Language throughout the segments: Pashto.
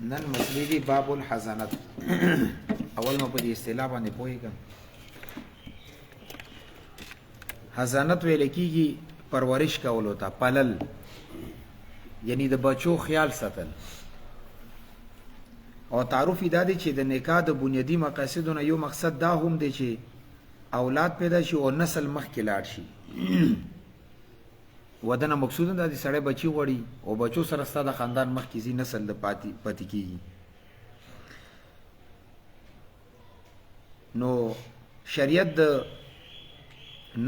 نن مسلې دي باب الحزانت. اول ما په دې اصطلاح باندې پوهیږم. حزانت ویل کېږي پرورش کولو ته، پالل، یعنی د بچو خیال ساتل. او تعارف دا دی چې د نکاح د بنیادی مقاصدونو یو مقصد دا هم دی چې اولاد پیدا شي او نسل مخکې لاړ شي. ودنه مقصود دا دی سړی بچي غوړي او بچو سره ستا د خاندان مخکې ځي، نسل د پاتې کېږي. نو شریعت د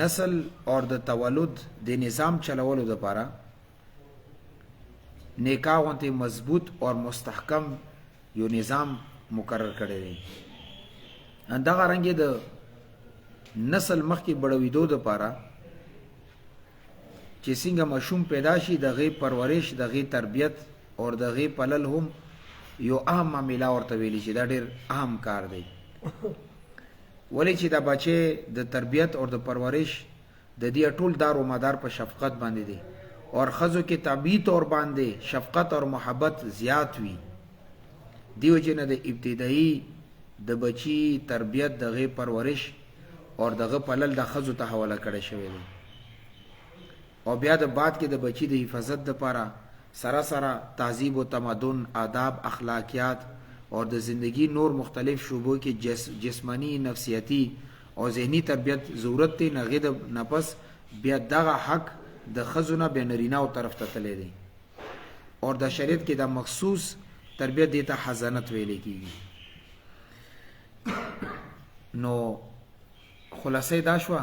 نسل اور د تولد د نظام چلولو دپاره نکاح غونته مضبوط اور مستحکم یو نظام مقرر کړی دی. دغه رنګې د نسل مخکې بړویدو دپاره چې څنګه ماشوم پیدا شي، د هغې پرورش، د هغې تربیت اور د هغې پلل هم یو اهم معامله ورته ویلي چې دا ډېر اهم کار دی. ولې چې دا بچی د تربیت اور د پرورش د دې ټول دار و مدار په شفقت باندې دی اور ښځو کې طبیعي طور باندې شفقت اور محبت زیات وي. دیو جنه د ابتدایي د بچی تربیت، د هغې پرورش اور دغه پلل د ښځو ته حواله کړی شوی دی. او بیا د بعد کې د بچی د حفاظت دپاره سره سره تهذیب و تمدن، آداب، اخلاقیات اور د زندگی نور مختلف شعبو کې جسمانی، نفسیتی او ذهنی تربیت ضرورت دی. نغې د نفس بیا دغه حق د ښځو نه بیا نرینه‌و طرف ته تللی دی اور د شریعت کې د مخصوص تربیت دی ته حضانت ویلی کېږي. نو خلاصه دا شوه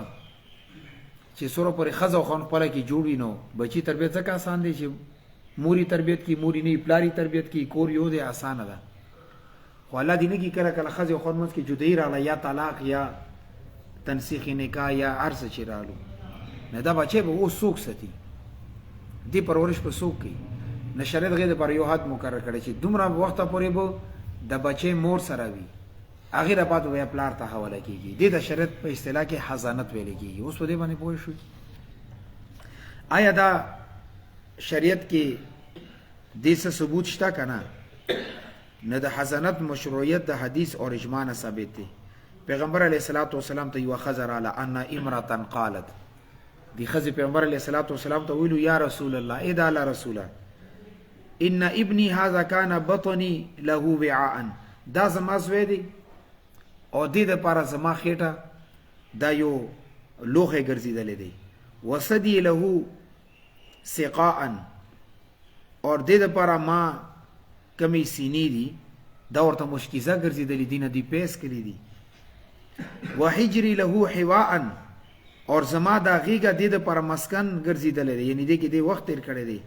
چې څومره پورې ښځه او خاوند خپله کې جوړ وي نو بچي تربیت ځکه آسان دی چې موري تربیت کی، موري نه پلاری تربیت کی، کور یو دی، آسانه ده. خو الله دې نه کي کله کله ښځې او خاوند منځ کې جدایي راغله، یا طلاق یا تنسیخ نکاح یا هر څه چې رالو، نه دا بچی به اوس څوک ساتي؟ دې پرورش به څوک کوي؟ نه شریعت هغې دپاره یو حد مقرر کړی چې دومره وخته پورې به د بچی مور سره وي، هغې نه بعد بیا پلار ته حواله کېږي. دې د شریعت په اصطلاح کې حضانت ویلی کېږي. اوس په دې باندې پوه شوي؟ آیا دا شریعت کې دې څه ثبوت شته که نه؟ نه. د حضانت مشروعیت د حدیث اور اجماع نه ثابت دی. پیغمبر علیه الصلاة والسلام ته یوه ښځه راله، ان امرأة قالت، دې ښځې پیغمبر علیه الصلاة والسلام ته ویلو، یا رسول الله، ای د الله رسوله، ان ابني هذا کان بطني له وعاء، دا زما زوی دی او دې دپاره زما خېټه دا یو لوښی ګرځېدلی دی، وصدي له سقاء، اور دې دپاره ما کمی سینې دي دا ورته مشکیزه ګرځېدلي دي، نه دي پیس کړي دي، وحجري له حواء، اور زما دا غېږه دې دپاره مسکن ګرځېدلی دی، یعنې دې کې دې وخت تېر کړی دی،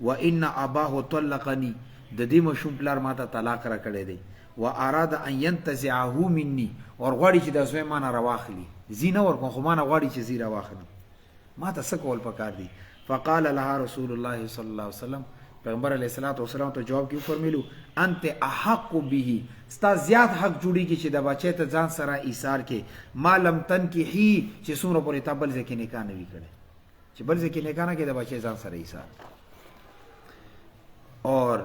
وان اباه طلقني، د دې ماشوم پلار ما ته طلاق را کړی دی، واراد ان ينتزعه مني، اور غواړي چې دا زوی ما نه راواخلي، زی نه ورکوم خو ما نه غواړي چې زی راواخلم، ما ته څه کول پکار دي؟ فقال لها رسول الله صلی الله علیه وسلم، پیغمبر علیه الصلاة والسلام ته جواب کې وفرمیلو، انت احق به، ستا زیات حق جوړیږي چې د بچی ته ځان سره ایثار کې، ما لم تنکحي، چې څومره پورې تا بل ځای کې نکاح نه وي کړی، چې بل ځای کې نکاح نه کړې د بچی ځان سره ایثار. اور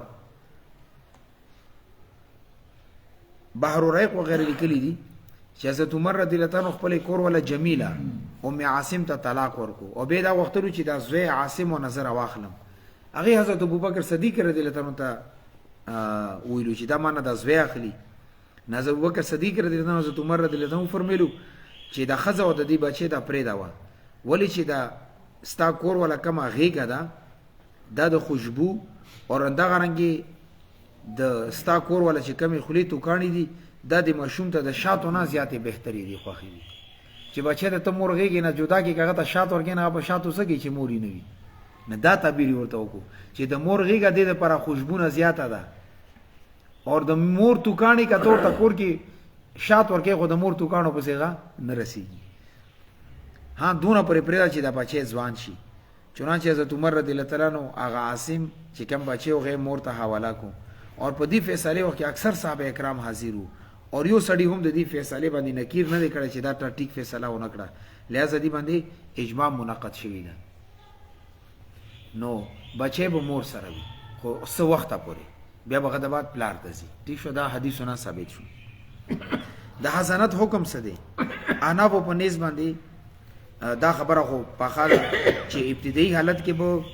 بحر الرحیق وغیره لیکلی دي چې حضرت عمر رضی الله عنه خپل کور ولا جمیله ام عاصم ته طلاق ورکو، او بیا دا وختلو چې دا زوی عاصم و نظر واخلم، هغې حضرت ابوبکر صدیق رضی الله عنه ته ویلو چې دا ما نه دا زوی اخلي. حضرت ابوبکر صدیق رضی الله عنه حضرت عمر رضی الله عنه فرمیلو چې دا ښځه او د دې بچی دا پرېږده وه، ولې چې دا ستا کور ولا کومه غېږه ده دا د خوشبو اور دغه رنګې د ستا کور والا چې کمې خولې توکاڼې دي دا د ماشوم ته د شاتو نه زیاتې بهتري دي، خوښې دي. چې بچی ته ته مور غېږې نه جدا کړې که هغه ته شات ورکړې نه هغه په شاتو څه کوي چې مور یې نه وي. نه دا تعبیر یې ورته وکړو چې د مور غېږه دې دپاره خوشبونه زیاته ده، اور د مور توکاڼې که ته ورته کور کې شات ورکړې خو د مور توکاڼو پسې هغه نه رسېږي. ها دونه پورې پرېږده چې دا بچی ځوان شي. چنانچه حضرت عمر رضی الله تعالی عنہ هغه عاصم چې کوم بچی و هغې مور ته حواله کو، اور په دې فیصلې وخت کې اکثر صحابه کرام حاضر وو، اور یو سړي هم د دې فیصلې باندې نکیر نه دی کړی چې دا ټیک فیصله ونه کړه، لہذا دې باندې اجماع منعقد شوی ده. نو بچی به مور سره وي خو څه وخته پورې بیا به غد بعد پلار ته ځي. ټیک شو, دا حدیثونه ثابت شو. د حضانت حکم څه دی؟ انافو په نسبت باندې دا خبره خو په خاله چې ابتدایي حالت کې به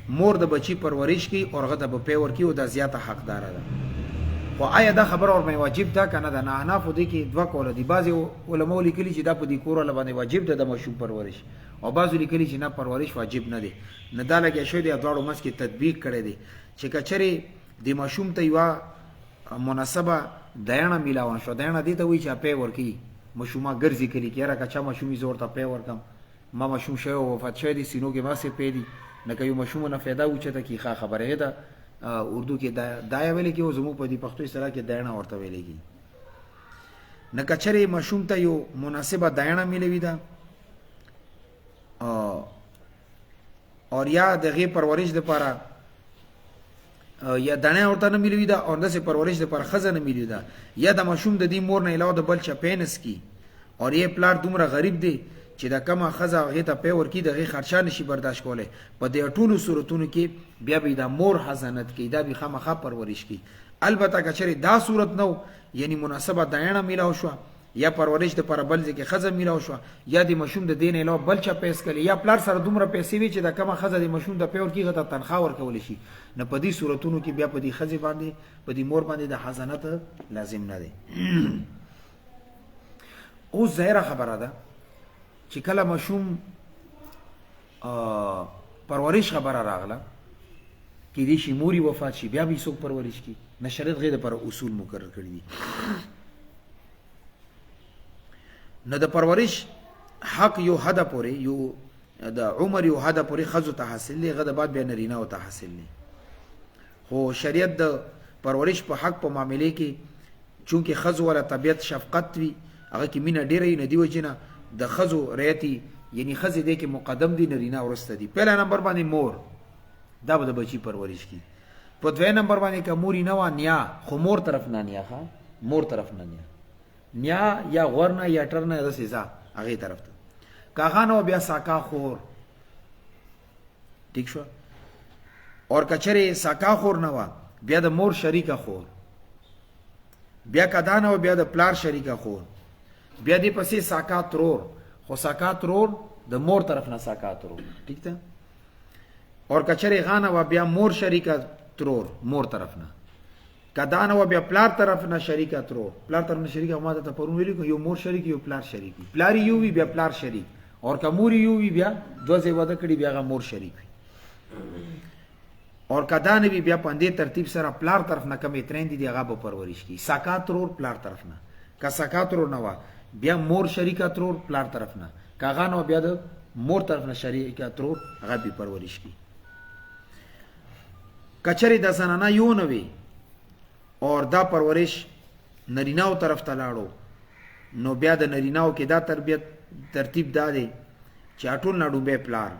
مور د بچی پرورش کی او هغه ته به پی ورکی او د زیاته حقدار ده. خو آیا دا خبره ور باندې واجب ده کنه؟ د انافو دي کې دوه کول دي. بعضی علماء لیکلي چې دا په دې کور له باندې واجب ده د مشوم پرورش, او بعضو لیکلي چې نه پرورش واجب نه دی. نه دا لګیا شوی دی دواړو مس کې تطبیق کړی دی چې کچره د مشوم ته یو مناسبه دایانه میلاون شو. دایانه دي ته وی چې پی ورکی مشومه ګرځي کلی کې را کچا مشومي زور ته پی ورکم ما مشوم شوی وفات شوی دی سینو کې واسه پی دی نه کوي مشوم نه फायदा وچته کی خبره ده. اردو کې دایا ویل کې او زمو په دې پښتو سره کې دایانه ورته ویل کی. نه کچره مشوم ته یو مناسبه دایانه ملوي ده اور یا دغه پرورش د لپاره یا دانه ورته نه ملوي ده او دغه پرورش د لپاره خزانه ملوي ده, یا د مشوم د دې مور نه علاوه د بل چا پینس کی اور یې پلار دومره غریب دی چې دا کما خزا هغه ته پی ورکی دغه خرچه نشي برداشت کوله. په دې ټولو صورتونو کې بیا به دا مور حضانت کی, دا به خامخا پرورش کی. البته کچره دا صورت نو یعنی مناسبه دایانه میلاو شو یا پرورش د پر بل ځکه خزه میلاو شو یا د مشوم د دین علاوه بل چا پیس کړي یا پلار سره دومره پیسې وی چې دا کما خزه د مشوم د پیور کیغه ته تنخواه ورکول شي. نه په دې صورتونو کې بیا په دې خزه باندې په دې مور باندې د حضانت لازم نه دی. او ظاهره خبره ده چې کله مشوم پرورش خبره راغله کې دې شي موري وفات شي بیا به څوک پرورش کی. نه شریعت غیر پر اصول مقرر کړی دي. نه د پرورش حق یو حد پورې یو د عمر یو حد پورې خزو ته حاصل لې غد بعد بیا نرینه او ته حاصل لې. خو شریعت د پرورش په حق په معاملې کې چونکه خزو ولا طبيعت شفقت وي هغه کې مینه ډېرې نه دی وجنه د خزو ریتی یعنی خزې دې کې مقدم دي نرینه ورسته دي. پهلا نمبر باندې مور دا به د بچی پرورش کی. په دویم نمبر باندې کا موري نه و نیا خو مور طرف نه نیا ها مور طرف نه نیا یا غورنه یا ټرنه د سزا هغه طرف ته کاغانو بیا ساکا خور. ٹھیک شو. اور کچره ساکا خور نه و بیا د مور شریکه خور, بیا کدانو بیا د پلار شریکه خور, بیا دې پسې ساکا ترور. خو ساکا ترور د مور طرف نه ساکا ترور. ٹھیک ده. اور کچره غانه و بیا مور شریکه ترور مور طرف نه, کدانه و بیا پلار طرف نه شریکه ترور. پلار طرف نه شریکه ما ته پرون ویلو یو مور شریک یو پلار شریک, پلار یو وی بیا پلار شریک, اور کمور یو وی بیا دوزه ودا کړي بیا غ مور شریک. اور کدانه وی بیا په دې ترتیب سره پلار طرف نه کمې ترین دي هغه به پرورش کی. ساکا ترور پلار طرف نه, کا ساکا ترور نه و بیا مور شریکه ترور پلار طرف نه, کاغانو بیا د مور طرف نه شریکه ترور هغه به پرورش کی. کچری د زنانه یو نه وی اور دا پرورش نریناو طرف ته لاړو نو بیا د نریناو کې دا تربیت ترتیب دا دی چې اټول نه ډوبه پلار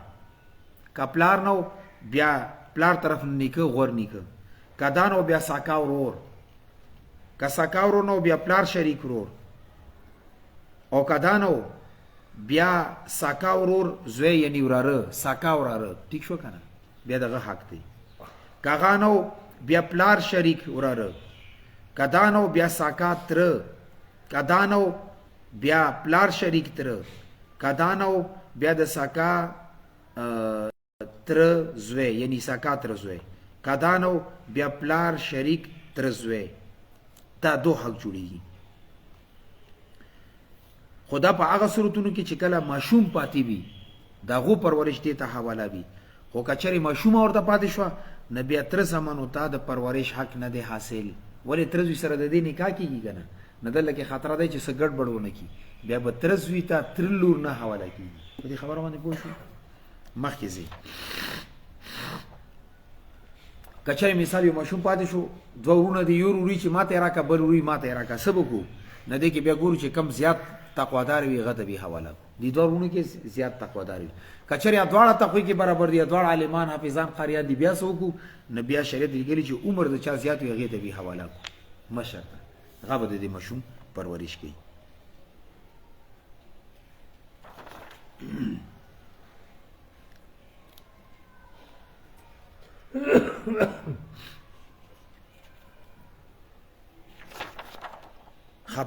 کا پلار نو بیا پلار طرف نیکه غور نیکه, کدانو بیا ساکا ورور, کا ساکا ورور نو بیا پلار شریک ورور, او کدانو بیا ساکا ورور زوی یعنی وراره ساکا وراره. ٹھیک شو کنه. بیا دغه حق دی. کاغانو بیا پلار شریک وراره, کدانو بیا ساکا تر, کدانو بیا پلار شریک تر, کدانو بیا د ساکا تر زوی یعنی ساکا تر زوی, کدانو بیا پلار شریک تر زوی. دا دو حق جوړیږي. خدا په هغه صورتونو کې چې کله ماشوم پاتې وي دا غو پرورش دې ته حواله وي. خو کچري ماشوم ورته پاتې شو نبی تر زمانو ته د پرورش حق نه دی حاصل. ولې تر سره د دې نکاح کیږي کنه نه دلته کې خطر دی چې سګړ بړونه کی بیا به تر زوی ته تر لور نه حواله کیږي. په دې خبره باندې پوه شو. مخکې زی کچري مثال یو ماشوم پاتې شو دوه ورونه دی یو وري چې ماته راکا بل وري ماته راکا سبکو نه دی کې بیا ګورو چې کم زیات تقوادار وي غته به حواله دي دوه ورونه کې زیات تقوادار وي. کچري ادواړه تقوی کې برابر دي ادواړه عالمان حافظان قاریان دي بیا سوکو نبي شریعت لري چې عمر د چا زیات وي غته به حواله مشرته غبه د دې مشوم پرورش کوي.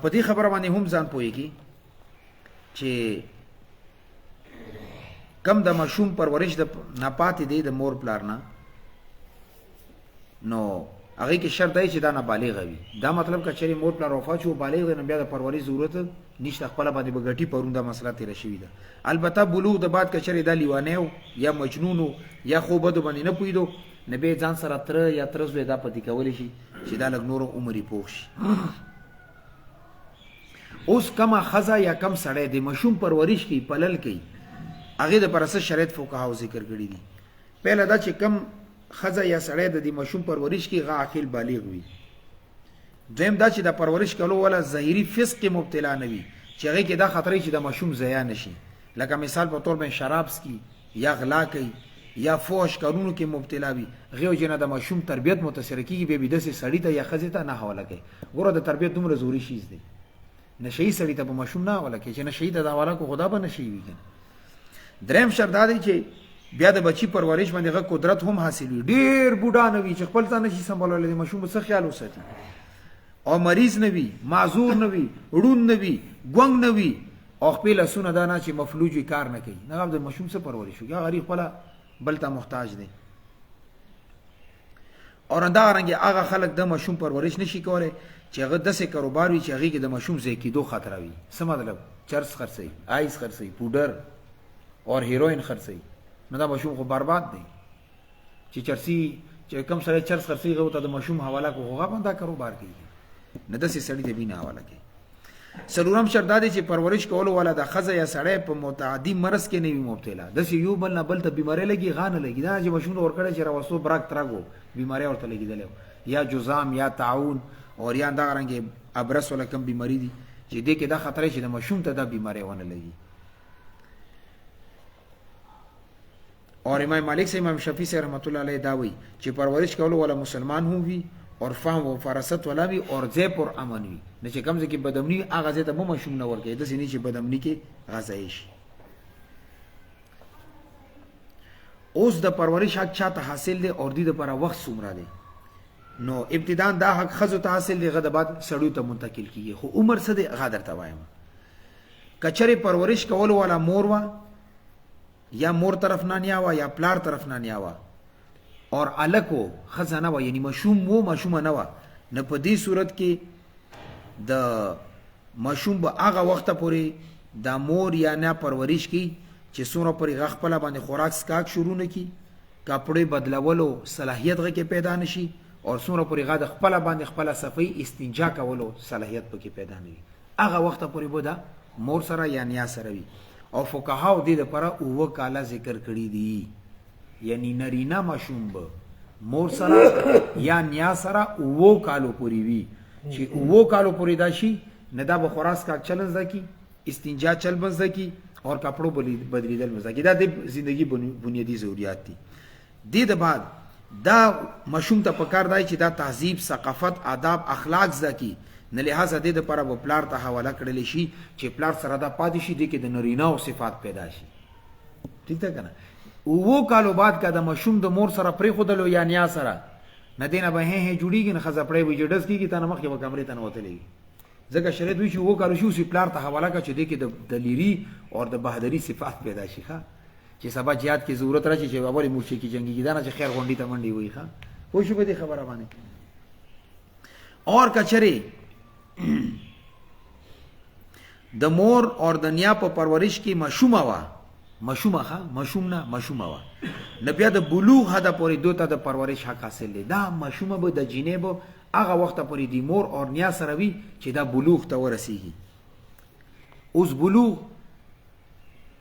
په دې خبره باندې هم ځان پوهیږي چې کم د ماشوم پرورش د ناپاتې دی د مور پلار نه نو هغه کې شرط دی چې دا نابالغ وي. دا مطلب که چېرې مور پلار وفات شو بالغ دی نو بیا د پرورش ضرورت نشته، خپله باندې به ګټي پرون دا مسله تېره شوې ده. البته بلوغ د بعد که چېرې دا لیوانی و یا مجنون و یا خو بدو باندې نه پوهېدو نو بیا ځان سره تره یا تره زوی دا پدې کولی شي چې دا لږ نور عمر یې پوخ شي. اوس کمه ښځه یا کم سړی د ماشوم پرورش کوي پلل کوي هغې دپاره څه شرایط فقهاو ذکر کړي دي. پهله دا چې کم ښځه یا سړی د دې ماشوم پرورش کوي هغه عاقل بالغ وي. دویم دا چې د پرورش کولو والا ظاهري فسق کې مبتلا نه وي چې هغې کې دا خطر چې د ماشوم ضیا نشي، لکه مثال په طور باندې شراب څکي یا غلا کوي یا فحش کارونو کې مبتلا وي، هغې وجې نه د ماشوم تربیت متاثره کېږي، بیا به داسې سړي ته یا ښځې ته نه حواله کوي. ګوره د تربیت دومره ضروري شیز دی، نشهیي سړي ته به ماشوم نه حواله کوي چې نشهیي ته د حواله کو خدا به نشهیي وي. دریم شرط دا دی چې بیا د بچی پرورش باندې هغه قدرت هم حاصل وي، ډېر بوډا نه وي چې خپل ځان نشي سمبالولی، د ماشوم به څه خیال وساتي، او مریض نه وي، معذور نه وي، ړوند نه وي، ګونګ نه وي، او خپل لاسونه دا نه چې مفلوج وي کار نه کوي، نه د ماشوم څه پرورش وي، یا غریب خپله بل ته محتاج دی. او همدارنګې هغه خلک د ماشوم پرورش نشي کولی چې هغه داسې کاروبار وي چې هغې کې د ماشوم ضایع کېدو خطره وي. څه مطلب؟ چرس خرڅوي، آیس خرڅوي، پوډر اور هیروین خرڅوي، نو دا ماشوم خو برباد دی. چې چرسي چې کوم سړی چرس خرڅوي هغه ته د ماشوم حواله کو هغه هم دا کاروبار کوي، نه داسې سړي ته بي نه حواله کوي. څلورم شرط دا دی چې پرورش کولو والا د ښځه یا سړی په متعدي مرض کې نه وي مبتلا، داسې یو بل نه بل ته بیمارۍ لګي غا نه لګي، دا چې ماشوم ته ورکړی چې راوستو براک ترګ و بیمارۍ ورته لګېدلی یا جذام یا تعاون اور یا همدارنګې ابرس والا کم بیماري دي چې دې کې دا خطر چې د ماشوم ته دا بیمارۍ ونه لګي. اور امام مالک سے امام شافعی سے رحمۃ اللہ علیہ دا وی چې پرورش کولو والا مسلمان هم وي اور فهم و فراست والا وي اور ځای پر امن وي، نه چې کوم ځای کې بدامني وي هغه ځای ته به ماشوم نه ورکوي، داسې نه چې بدامني کې غذایي شي. اوس د پرورش حق چا ته حاصل دی اور دې دپاره وخت څومره دی؟ نو ابتداء دا حق ښځو ته حاصل دی، هغه د بعد سړیو ته منتقل کېږي، خو عمر څه دی هغه درته وایم. که چېرې پرورش کولو والا مور وه یا مور طرف نه نیا وه یا پلار طرف نه نیا وه اور الک و ښځه نه وه، یعنی ماشوم و ماشومه نه وه، نه په دې صورت کې د ماشوم به هغه وخته پورې د مور یا نه پرورش کوي چې څومره پورې هغه خپله باندې خوراک څکاک شروع نه کړي، کپړې بدلولو صلاحیت هغه کې پیدا نه شي، اور څومره پورې هغه د خپله باندې خپله صفایي استنجا کولو صلاحیت پکې پیدا نه وي، هغه وخته پورې به د مور سره یا نیا سره وي. او فقهاو دې دپاره 7 کاله ذکر کړي دي، یعنی نرینه ماشوم به مور سره یا نیا سره 7 کالو پورې وي، چې 7 کالو پورې دا شي نه دا به خوراک څکاک چل زده کي، استنجا چل به زده کي اور کپړو بدلیدل به زده کي، دا د زندگی بنیادي ضروریات دي. دې د بعد دا ماشوم ته پکار دی چې دا تهذیب، ثقافت، آداب، اخلاق زده کي، نه لحاظه دې دپاره به پلار ته حواله کړلی شي چې پلار سره دا پاتې شي، دې کې د نرینهو صفات پیدا شي. ټیک ده که نه؟ 7 کالو بعد که د ماشوم د مور سره پرېښودلو یا نیا سره نه دې نه به هې جوړېږي، نه ښځه پړی به جډس کېږي، تا نه مخکې به کمرې ته نه وتلېږي، ځکه شریعت وایي چې 7 کالو شي اوس پلار ته حواله کړه چې دې کې د دلیري اور د بهادري صفات پیدا شي، ښه چې سبا جهاد کې ضرورت راشي چې اولې مورچې کې جنګېږي، دا نه چې خیر غونډې ته منډې وایي، ښه پوه شو په دې خبره باندې. اور که چېرې د مور اور د نیا په پرورش کې ماشومه وه، ماشومه ښه ماشوم نه ماشومه وه، نه بیا د بلوغ حده پورې دو ته د پرورش حق حاصل دی. دا ماشومه به د جینۍ به هغه وخته پورې د مور اور نیا سره وي چې دا بلوغ ته ورسیږي. اوس بلوغ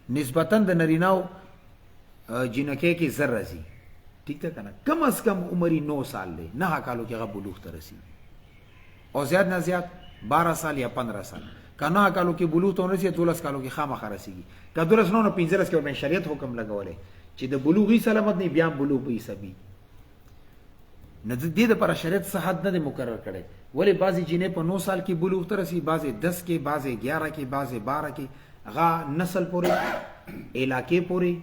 نسبتا د نرینهو جینکۍ کې زر راځي، ټیک ده که نه؟ کم از کم عمر 9 سال دی، 9 کالو کې هغه بلوغ ته رسیږي، او زیات نه زیات 12 سال یا 15 سال. که 9 کالو کې بلوغ ته ورسېږي 12 کالو کې خامخا رسېږي، که 12 نه 15 کې ورباندې شریعت حکم لګولی چې د بلوغي سلامت نه بیا بلوغ به حسابي نه، دې دپاره شریعت څه حد نه دی مقرر کړی. ولې بعضې جینۍ په 9 سال کې بلوغ ته رسي، بعضې 10 کې، بعضې 11 کې، بعضې 12 کې، هغه نسل پورې، علاقې پورې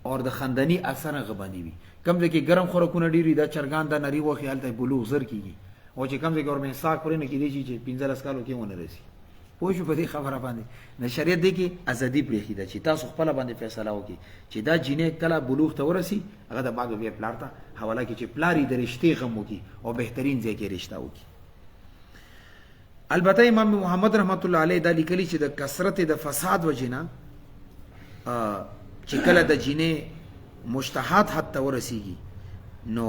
اور د خانداني اثر هغه باندې وي. کوم ځای کې ګرم خوراکونه ډېر وي، دا چرګان دا نري وخت هلته بلوغ زر کېږي، او چې کوم ځای ګورمنټ ساک پرې نه کېدی چې 15 کالو کې ونه رسي. پوه شو په دې خبره باندې. نه شریعت دی کې ازادي پرېښې ده چې تاسو خپل باندې فیصله وکړي چې دا جینې کله بلوغ ته ورسي هغه د بعد بیا پلار ته حواله کړي چې پلار یې د رشتې غم وکړي او بهترین ځای کې رشته وکړي. البته امام محمد رحمت الله علیه دا لیکلي چې د کثرت د فساد وجنه چې کله د جینې مشتهات حد ته ورسیږي نو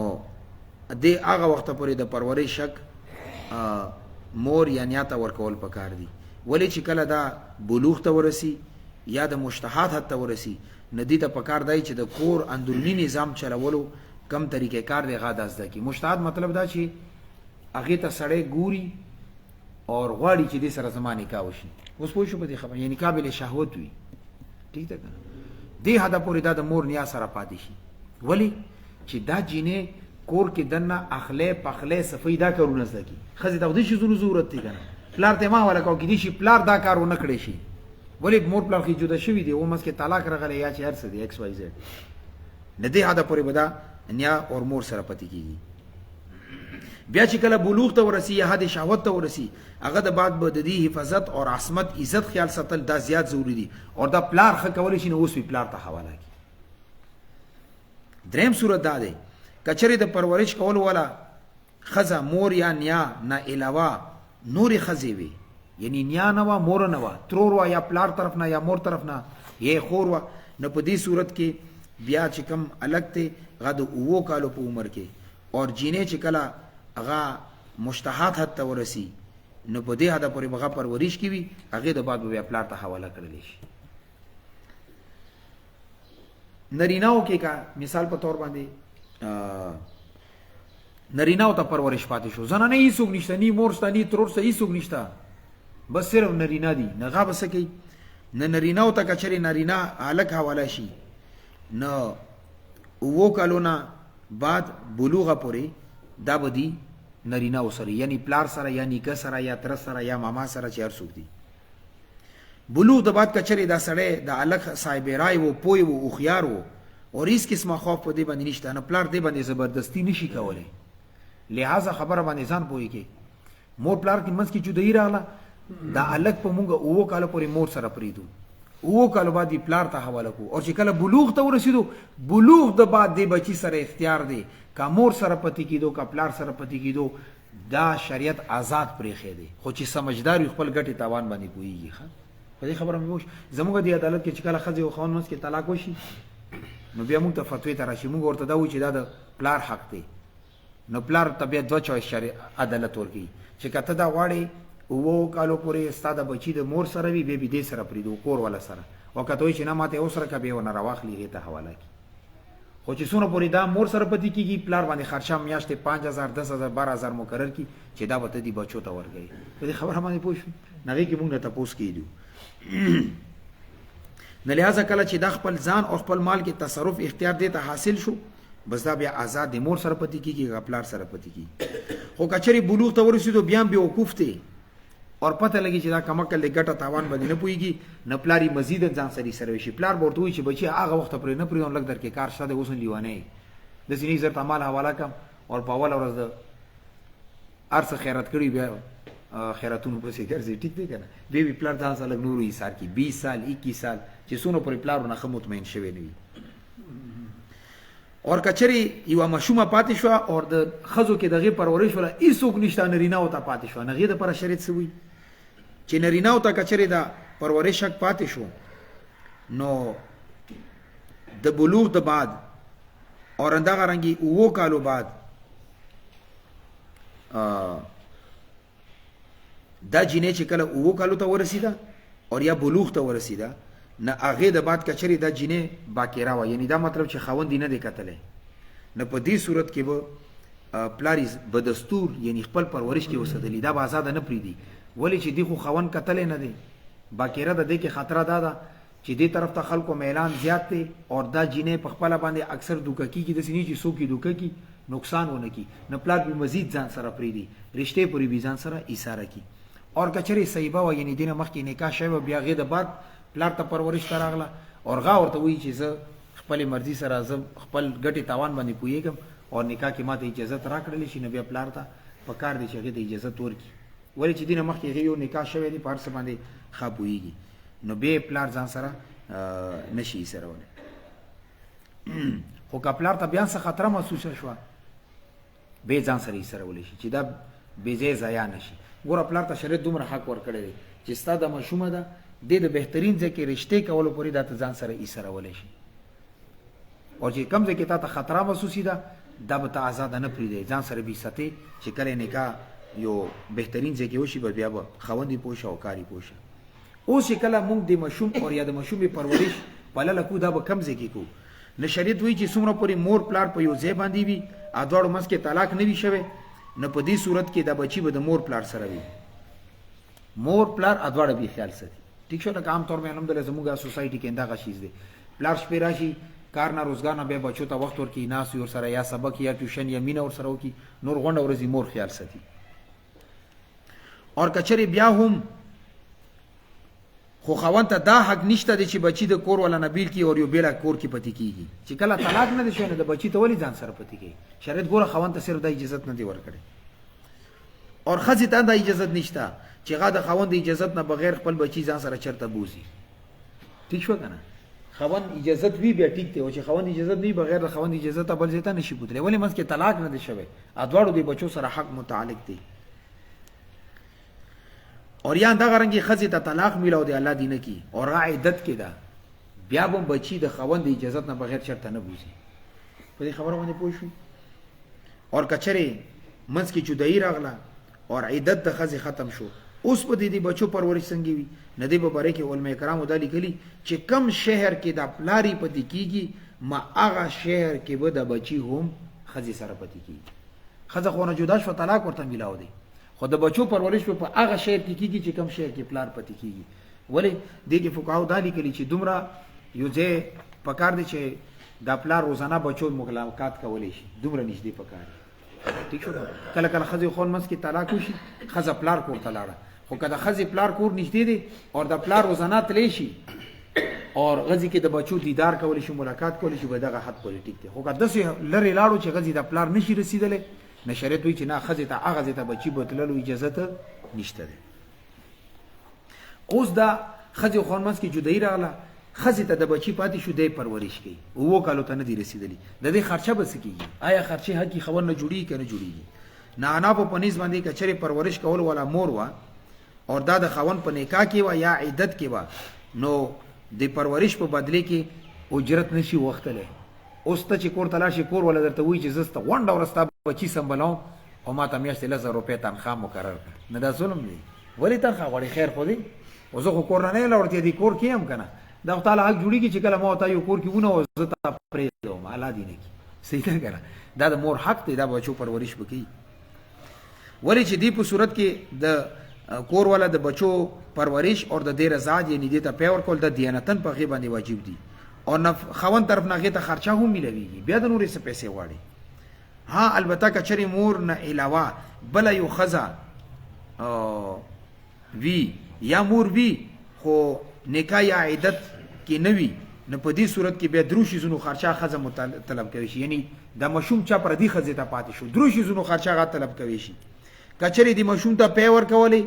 د هغه وخت پورې د پرورش شک مور یا نیا ته ورکول پکار دي. ولی چې کله دا بلوغ ته ورسی یا د مشتهات حد ته ورسی ندی ته پکار دی چې د کور اندرونی نظام چلولو کم طریقې کار دی غاده زده کی. مشتهات مطلب دا چې هغه ته سړی ګوري اور غواړي چې د سره زمانه کا وشي. اوس پوه شو په دې خبره یعنی قابل شهوت وي. ټیک ده کنه دې حدا پورې دا د مور نیا سره پاتې شي. ولی چې دا جینې کور کې دنه اخله پخله صفای دا کارونه زکی خزي د دې شي ضرورت دی کنه پلار ته ما ولا کو کې دي شي پلار دا کارونه کړی شي. ولی مور پلار کې جدا شوی دی او مس کې طلاق راغلی یا چې هر څه دی ایکس وای زد نه دی حدا پورې بدا نیا اور مور سره پتی کیږي. بیا چې کله بلوغ ته ورسی یا حد شهوت ته ورسی هغه د بعد به د دې حفاظت او عصمت عزت خیال ساتل دا زیات ضروری دي او دا پلار خ کول شي نو اوس پلار ته حواله کی. دریم صورت دا دی کچری د پرورش کول ولا خزا مور یا نیا نه علاوه نور خزی وی یعنی نیا نه وا مور نه وا ترور وا یا پلار طرف نه یا مور طرف نه یې خور وا نو په دې صورت کې بیا چې کم الګ ته غد وو کالو په عمر کې اور جینې چې کلا هغه مشتهات حد ته ورسی نو په دې حد پورې بغا پرورش کی وی هغه د بعد بیا پلار ته حواله کړل شي. نریناو کې کا مثال په تور باندې نریناو ته پرورش پاتې شو زنانه یې څوک نشته نی مور شته نی ترور شته یې څوک نشته بس صرف نرینا دي نه غا بس کوي نه نریناو ته کچري نرینا الک حواله شي نو وو کالونه بعد بلوغه پورې دا بدی نریناو سره یعنی پلار سره یا نیکه سره یا تر سره یا ماما سره چې هر څوک دي. بلوغ د بعد کچري دا سړی د الک صاحب رای وو پوي وو خيار وو اور اس قسمه خوف په دې باندې نشته نه پلار دې باندې زبردستی نشي کولای. لہذا خبره باندې ځان پوي کې مور پلار کې منځ کې جدای راغله دا الګ په مونږه اوو کال پورې مور سره پریدو اوو کال بعد پلار ته حواله کو او چې کله بلوغ ته ورسېدو بلوغ د بعد دې بچی سره اختیار دی کا مور سره پتی کیدو کا پلار سره پتی کیدو دا شریعت آزاد پرېخې دی خو چې سمجھدار خپل ګټي تاوان باندې کوي ښه په دې خبره مې وښ زموږ د عدالت کې چې کله خځه او خاوند منځ کې طلاق وشي نو بیا موږ ته فتوی ته راشي موږ ورته دا و چې دا د پلار حق دی نو پلار ته بیا دوه چويس شرع عدالت ورکی چې کته دا واړي وو کالو پورې استاد بچی د مور سره وی به دې سره پریدو کور ولا سره وکته وي چې نه ماته اوسره کبه ونه راواخلی ته حواله کی خو چې څونه پورې دا مور سره پتی کیږي پلار باندې خرچه میاشتې 5000 10000 12000 مقرر کی چې دا به دې بچو ته ورګي په دې خبره باندې پوښ نه وی کې موږ ته پوښ کیدو نه لہذا کله چې د خپل ځان او خپل مال کې تصرف اختیار دې ته حاصل شو بس دا بیا آزاد د مور سره پتی کیږي خپلار سره پتی کیږي خو کچري بلوغ ته ورسېدو بیا به وقوف ته اور پته لګي چې دا کمکل د ګټه تاوان باندې نه پويږي نه پلاری مزید ځان سره شي پلار ورته وي چې بچي هغه وخت پر نه پریون لګ در کې کار شاده اوسن لیوانه د سینې زر تمال حواله کم اور په اول ورځ د ارڅ خیرات کړی بیا خیراتونو پر سي ګرځي ټیک دی کنه به پلار ځان سره نوري سار کی 20 سال 21 سال چې سونو پر پلارونه خموطمئن شوی نه وي اور کچری یو مشومه پاتې شو اور د خزو کې دغه پرورش ولا ایسوک نشته نرینا او ته پاتې شو نه غي د پر شریعت سوی چې نرینا او ته کچری دا پرورش حق پاتې شو نو د بلوغ د بعد اور اندغه رنګي وو کالو بعد دا جینې چې کله وو کالو ته ورسیدا اور یا بلوغ ته ورسیدا نه هغه د بعد کچری دا جینې باکیرا و یعنی دا مطلب چې خوند نه دی کتلې نه په دې صورت کې به پلاریز بدستور یعنی خپل پرورش کې وسدلی دا به آزاد نه پریدي ولی چې دی خو خوند کتلې نه دی باکیرا د دې کې خطر دا چې دې طرف ته خلکو میلان زیات دی اور دا جینې په خپل باندې اکثر دوککی کې د سینې چې سو کې دوککی نقصان ونه کی نه پلار به مزید ځان سره پریدي رشته پوری به ځان سره ایثاره کی اور کچری صیبه و یعنی دینه مخ کې نکاح شوی بیا غي د بعد پلار ته پرورش تراغله اور غا ورته وی چې زه خپل مرزي سره زم خپل ګټي تاوان باندې پويګم اور نکاح کې ماته اجازه راکړلې شي نو بیا پلار ته په کار دی چې هغې ته اجازت ورکړي. ولې چې دینه مخکې هغې یو نکاح شوی دی په هر څه باندې ښه پوهېږي، نو بیا پلار ځان سره نشي ایسرولی. خو که پلار ته بیا څه خطره محسوسه شوه بیا ځان سره ایسرولی شي چې دا بې ځای ضایع نه شي. ګوره پلار ته شریعت دومره حق ورکړی دی چې ستا د ماشومه ده دې د بهترین ځای کې رشتې کولو پورې دا ته ځان سره ایسرولی شي، او چې کوم ځای کې تا ته خطره محسوسي ده دا به ته آزاده نه پرېږدی، ځان سره بې ساتې چې کله نکاح یو بهترین ځای کې وشي به بیا به خاوند یې پوه شه او کار یې پوه شه. اوس چې کله موږ د ماشوم او یا د ماشومې پرورش پالله کوو دا به کم ځای کې کوو. نه شریعت وایي چې څومره پورې مور پلار په یو ځای باندې وي دواړو منځ کې طلاق نه وي شوی، نه په دې صورت کې دا بچي به د مور پلار سره وي. مور پلار دواړه بې خیال ساتي. ټیک شو، لکه عام طور باندې الحمدلله زموږ سوسایټي کې همدغه چیز دی. پلار شپې راشي کار نه روزګار نه بیا بچو ته وخت ورکړي، ناست وي ورسره یا سبق یا ټیوشن یا مینه ورسره وکړي، نور غونډه ورځي مور خیال ساتي. اور کچرې بیا هم خو خاوند ته دا حق نشته دی چې بچی د کور ولا نه بیل کړي او یو بېله کور کې پاتې کېږي. چې کله طلاق نه دی شوی نو د بچي ته ولې ځان سره پاتې کېږي؟ شریعت ګوره خاوند ته صرف دا اجازت نه دی ورکړی، اور ښځې ته دا اجازت نشته چې هغه د خاوند د اجازت نه بغیر خپل بچي ځان سره چېرته بوځي. ټیک شو که نه؟ خاوند اجازت وي بیا ټیک دی، او چې خاوند اجازت نه وي بغیر د خاوند اجازته بل ځای ته نشي بوتلی. ولې منځ کې طلاق نه دی شوی، دواړو د بچو سره حق متعلق دی. اور یا دغه رنګې ښځې ته طلاق میلاو دی الله دې نه کي او را عدت کې ده بیا به بچي د خاوند د اجازت نه بغیر چېرته نه بوځي. په دې خبره باندې پوه شوي؟ اور که چېرې منځ کې جدایي راغله اور عدت د ښځې ختم شو، اوس به د بچو پرورش څنګه وي؟ نه دې په باره کې علما کرامو دا لیکلي چې کم شهر کې دا پلاری پاتې کېږي ما هغه شهر کې به د بچي هم ښځې سره پاتې کېږي. ښځه خو نه جدا شوه طلاق ورته میلاو دی، خو د بچو پرورش په هغه شهر کې کېږي چې کم شهر کې پلار پاتې کېږي. ولې دې کې فقهاو دا لیکلي چې دومره یو ځای پکار دی چې دا پلار روزانه بچو ملاقات کولی شي، دومره نږدې پکار دی. ټیک شو؟ کله کله ښځې خو منځ کې طلاق وشي ښځه پلار کور ته لاړه، خو که د ښځې پلار کور نږدې دی او د پلار روزانه تلی شي اور غزي کې د بچو دیدار کولی شي ملاقات کولی شي به دغه حد پورې ټیک دی. خو که داسې لرې لاړو چې غزي د پلار نشي رسېدلی نه شریعت وایي چې نه ښځې ته هغه ځای ته بچي بوتللو اجازت نشته دی. اوس دا ښځې او خاوند منځ کې جدایي راغله، ښځې ته د بچي پاتې شو دی پرورش کوي، 7 کالو ته نه دی رسېدلی، د دې خرچه به څه کېږي؟ آیا خرچې حقي خبر نه جوړېږي که نه جوړېږي؟ نعنابو په نیز باندې که چېرې پرورش کول والا مور وه اور دا د خاوند په نکاح کې وه یا عدت کې وه نو د پرورش په بدلې کې اجرت نشي وختلی. اوس ته چې کور ته لاړ شي کور والا درته وایي چې زه ستا غونډه ورځ ستا بچي سنبلوم او ما ته میاشتې 1000 روپۍ تنخواه مقرر کړه. نه دا ظلم دی. ولې تنخواه غواړې؟ خیر خو دی، او زه خو کور نه یم لاړ، دې کور کې یم که نه؟ دا خو تعالی حق جوړېږي چې کله ما او تا یو کور کې ونو زه تا پرېږدم، الله دې نه کړي. صحیح ده که نه؟ دا د مور حق دی، دا بچو پرورش به کوي. ولې چې دې په صورت کې د کور والا د بچو پرورش اور د دې رضاعت یعنې دې ته پی ورکول د دیانتن په هغې باندې واجب دي، او خاوند طرف نه هغې ته خرچه هم میلویږي، بیا د نورې څه پیسې غواړي. ها البته که چېرې مور نه علاوه بله یو ښځه وي یا مور وي خو نکاح یا عدت کې نه وي نو په دې صورت کې بیا درو شیزونو خرچه ښځه طلب کوي شي، یعنی د ماشوم چا پردي ښځې ته پاتې شو درو شیزونو خرچه هغه طلب کوي شي. که چېرې د ماشوم ته پی ورکولی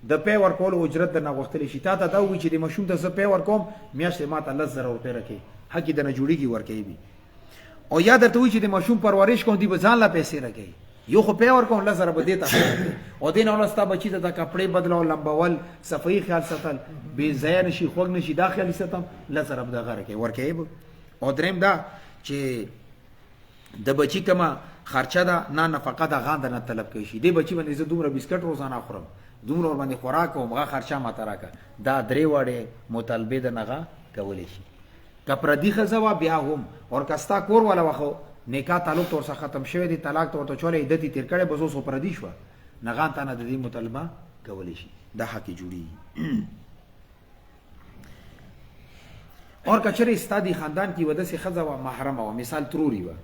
د پی ورکولو اجرت درنه غوښتلی شي، تا ته دا ووایي چې د ماشوم ته زه پی ورکوم میاشتې ما ته 10,000 روپۍ راکوي، حق یې درنه جوړېږي ورکوي وي. او یا درته وایي چې د ماشوم پرورش کوم دوی به ځان له پیسې راکوي، یو خو پی ورکوم 10,000 به دې ته او دې نه وروسته ستا بچي ته د کپړې بدلول لمبول صفایي خیال ساتل بې ځایه نشي خوږ نشي دا خیال یې ساتم 10,000 به دغه راکوي ورکوي به. او درېیم دا چې د بچي کومه خرچه ده نه نفقه ده هغه درنه طلب کوي شي، دې بچي باندې زه دومره بسکټ روزانه خورم دومره ورباندې خوراک کوم هغه خرچه ماته راکړه، دا 3 وړې مطالبې درنه هغه کولی شي. که پردي ښځه وه بیا هم اور که ستا کور والا وه خو نکاح تعلق ته ورسره ختم شوی دی طلاق ته ورته چولی عدت یې تېر کړی بس اوس خو پردي شوه نه هغه تا نه د دې مطالبه کولی شي، دا حق یې جوړېږي. اور که چېرې ستا د خاندان کې یوه داسې ښځه وه محرمه وه مثال تروري وه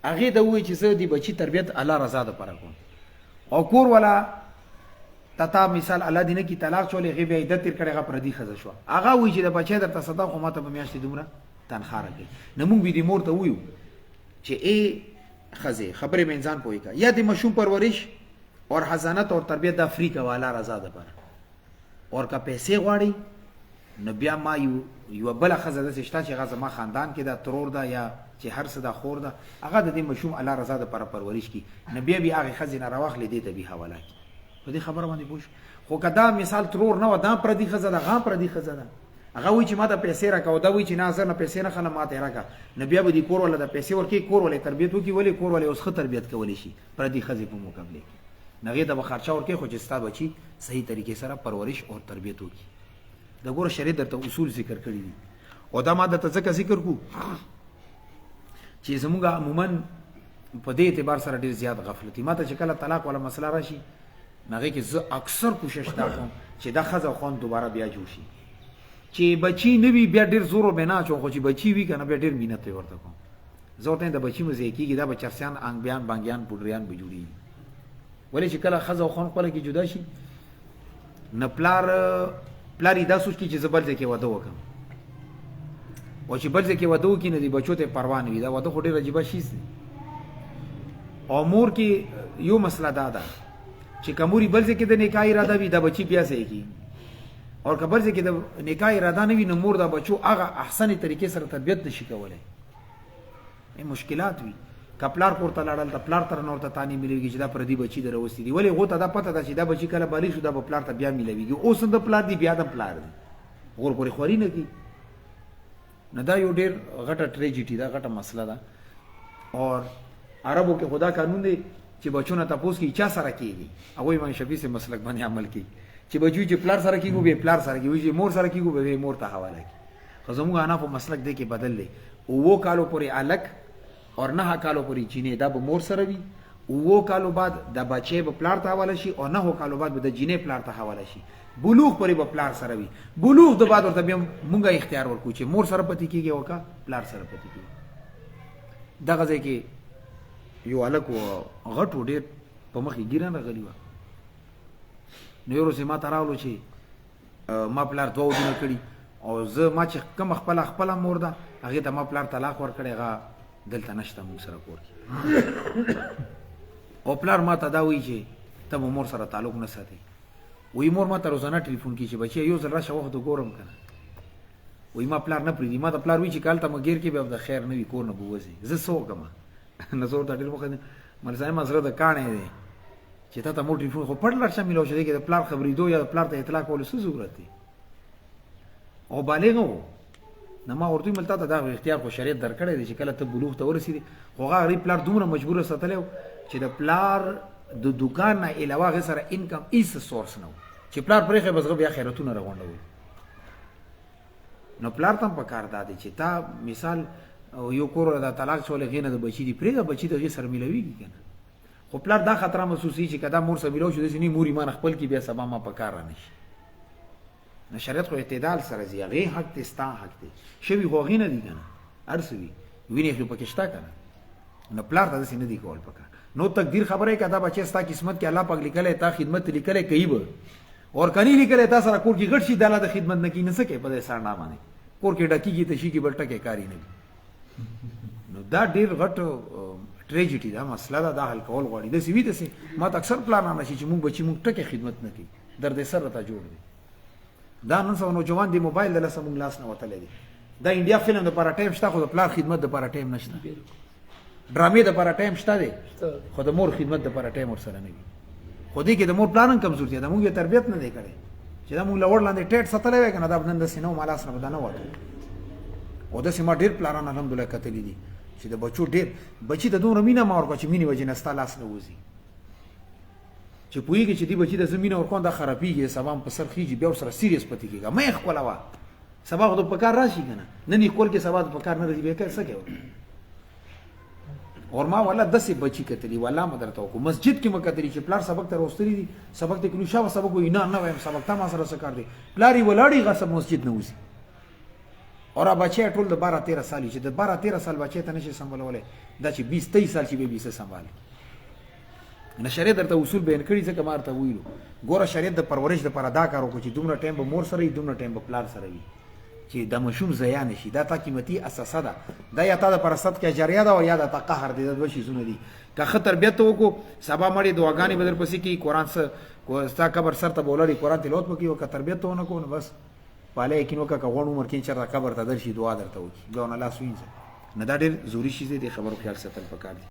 هغې ته ووایي چې زه د بچي تربیت الله رضا دپاره کوم او کور والا تا مثال الله دې نه کړي طلاق چولی هغې بیا عدت تېر کړی هغه پردي ښځه شوه هغه وایي چې د بچی درته صدق خو ما ته په میاشتې دومره تنخواه راکوي. نو موږ به دې مور ته ووایو چې ای ښځې خبرې مې انسان پوهې کړه یا د ماشوم پرورش اور حضانت اور تربیت دا فری کا والا رضا ده پر اور کا پیسې غواړي نو بیا ما یو بل خزه د شتا چې غزه ما خاندان کې دا ترور ده یا چې هر څه دا خور ده هغه د دې مشوم الله رضا ده پر پرورش کی نبی بیا هغه خزینه راوخلې دې ته به حواله کی په دې خبره باندې پوښ خو کدا مثال ترور نه و دا پر دې خزه ده غا پر دې خزه ده هغه وی چې ما د پیسې راکاو دا وی چې ناظر نه پیسې نه خلم ماته راکا نبی به دې کور ولا د پیسې ورکی کور ولې تربیت وکي ولې کور ولې اوس خه تربیت کولی شي پر دې خزه په مقابله نغې د خرچه ورکی خو چې ستا بچي صحیح طریقې سره پرورش او تربیت وکي د ګور شریعت درته اصول ذکر کړی دي او دا ما د ځکه ذکر کو چې زموږ عموما په دې اعتبار سره ډیر زیات غفلتي ماته چې کله طلاق ولا مسله راشي نغې کې زه اکثر کوشش دا کوم چې دا خزه خون دوباره بیا جوړ شي چې بچی نوی بیا ډیر زور بنا چون خو چې بچی وی کنه بیا ډیر مینت ورته کوم زه ورته د بچی مزه کیږي دا بچرسیان انګ بیان پډریان بجوړي ولې چې کله خزه خون خپل کې جدا شي نه پلاری دا سوچ کی چې زبر ځکه واده وکم او چې بل ځکه واده وکینې دی بچو ته پروا نه وي دا واده خو ډیر عجیب شي او مور کې یو مسله دا ده چې کوموري بل ځکه د نکاح اراده وي دا بچی بیا سي کی او کبر ځکه د نکاح اراده نه وي نو مور دا بچو هغه احسن طریقې سره تربیت نشي کولای مشکلات وي کپلار پورته لاړل ته پلار تر نور ته تانی مليږي چې دا پر دې بچی دروستي دی ولی غوته دا پته ده چې دا بچی کله بالغ شو دا په پلار ته بیا ملويږي اوس د پلار دی بیا د پلار دی ور پورې خوري نه کی نه دا یو ډیر غټه ټریجډي دا غټه مسله ده اور عربو کې خدا قانون دی چې بچونه تاسو کې چا سره کیږي او امام شفیع سے مسلک باندې عمل کی چې بچو چې پلار سره کیږي به پلار سره کیږي چې مور سره کیږي به مور ته حواله کی خو زموږ انا په مسلک دی کې بدل دی او کالو پورې الک اور 9 کالو پورې چینه دا به مور سره وي او کالو بعد د بچي به پلار ته حواله شي او 9 کالو بعد به د جینې پلار ته حواله شي بلوغ پورې به پلار سره وي بلوغ د بعد ورته مونږه اختیار ورکو چې مور سره پتی کیږي او کا پلار سره پتی کیږي دغه ځکه یو الک غټو ډیر په مخې ګیران راغلی و نو ورسې ما تراولو چې ما پلار دوه ودونه کړي او زه ما چې کوم خپل مور ده هغه ته ما پلار طلاق ور کړی هغه دلته نشته موږ سره کور کې او پلار ما ته دا وی چې ته مور سره تعلق نه ساتي وی مور ما ته روزانه ټلیفون کوي چې بچي یو ځل راشه وخت ګورم کنه وی ما پلار نه پریدي ما ته پلار وی چې کال ته مګیر کې به د خیر نه وی کور نه بوځي زه سوګم نظر ته ډیر وخت مرزای مزره د کانه دی چې ته مور ټلیفون خو پړ لړ شامل شو چې د پلار خبرې دوه یا پلار ته اطلاع کول څه ضرورت دی او بالغ وو نه ما ورته ملته ته دا اختیار خو شریعت درکړی دی چې کله ته بلوغ ته ورسېږي خو هغه پلار دومره مجبور ساتلو چې د پلار د دکان نه علاوه غیر سره انکم ایس سورس نه چې پلار پرې بس بیا خیراتونه راغونډوي نو پلار تم په کار دادی چې تا مثال یو کور د طلاق شول غینه د بچی دی پرې بچی د سر ملويږي کنه خو پلار دا خطر محسوسي چې کدا مور سره ملو شو د سني مور ایمان خپل کې بیا سبا ما په کار نه شي نه شریعت خو اعتدال سره زیغه حق ته ستا حق دی شوی خو غینه دی کنه ارسوي ویني خو پکې شتا کنه نو پلار ته سینې دی کول پکا نو تقدیر خبره کدا بچي ستا قسمت کې الله پاک لیکلې تا خدمت لیکلې کوي اور کني لیکلې تا سره کور کې غټ شي داله د خدمت نه کینې سکے په دې سره نه باندې کور کې ډکیږي ته شي کې بلټکه کاری نه نو دا ډیر غټ ټریجډي دا مسله دا حل کول غواړي د سوي د سي ما اکثر پلان نه شي چې مونږ بچي مونږ ټکه خدمت نه کوي درد سره ته جوړ دي دا نن څو نوجوان دی موبایل د لاسه مونږ لاس نه وتلې دي دا انډیا فلم د لپاره ټایم شته خو د پلار خدمت د لپاره ټایم نشته ډرامې د لپاره ټایم شته دی خو د مور خدمت د لپاره ټایم ورسره نه وي خو دې کې د مور پلان کمزورتي ده مونږه تربيت نه دی کړې چې دا مونږ لور لاندې ټیټ ستلې وای کنه دا بنند سينو مالاس نه بدانه وته او د سیمه ډیر پلان الحمدلله کتلې دي چې د بچو ډیر بچي د دوه مینه ما ورکو چې مینه وجنه ستالاس نه وځي چې پوېږي چې دی بچی د زمينه ورکو دا خرابېږي سبام په سر خيږي بیا سره سیریس پتی کېږي مې خپلوا سبا خو په کار راشي کنه نه نه کول کې سبا په کار نه راځي به کار څه کوي اور ما ولا 10 بچی کتلی ولا مدرته کو مسجد کې مکتلی چې پلار سبق ته روستري دي سبق ته کلو شاو سبق وي نه نه وایم سبق ته ما سره څه کار دي پلاری ولاړی غصب مسجد نه وځي اور بچی ټول د 12 13 سال چې د 12 13 سال بچی ته نشي سمبالولې دا چې 20 23 سال چې به 20 سمبالي نه شریعت درته اصول بیان کړی ځکه مارته ویلو ګوره شریعت د پرورش د پر ادا کارو کو چې دومره ټایم به مور سره دومره ټایم به پلار سره وي چې د مشوم زیا نشي دا تا قیمتي اساسه ده دا یا تا د پرست کې جریه ده او یا د قهر دي د دوه شي زونه دي که ښه تربیت وکړو سبا مړې دعاګانې به درپسې کېږي قرآن ستا قبر سر ته به ولړي قرآن تلاوت به کوي او که تربیت ونه کړو نو بس پاله یقین وکړه که غوڼ عمر کې چېرته قبر ته درشي دعا درته وکړي ګاونه لاس وینځه نه دا ډېر ضروري شی دی د خبرو خیال ساتل پکار دي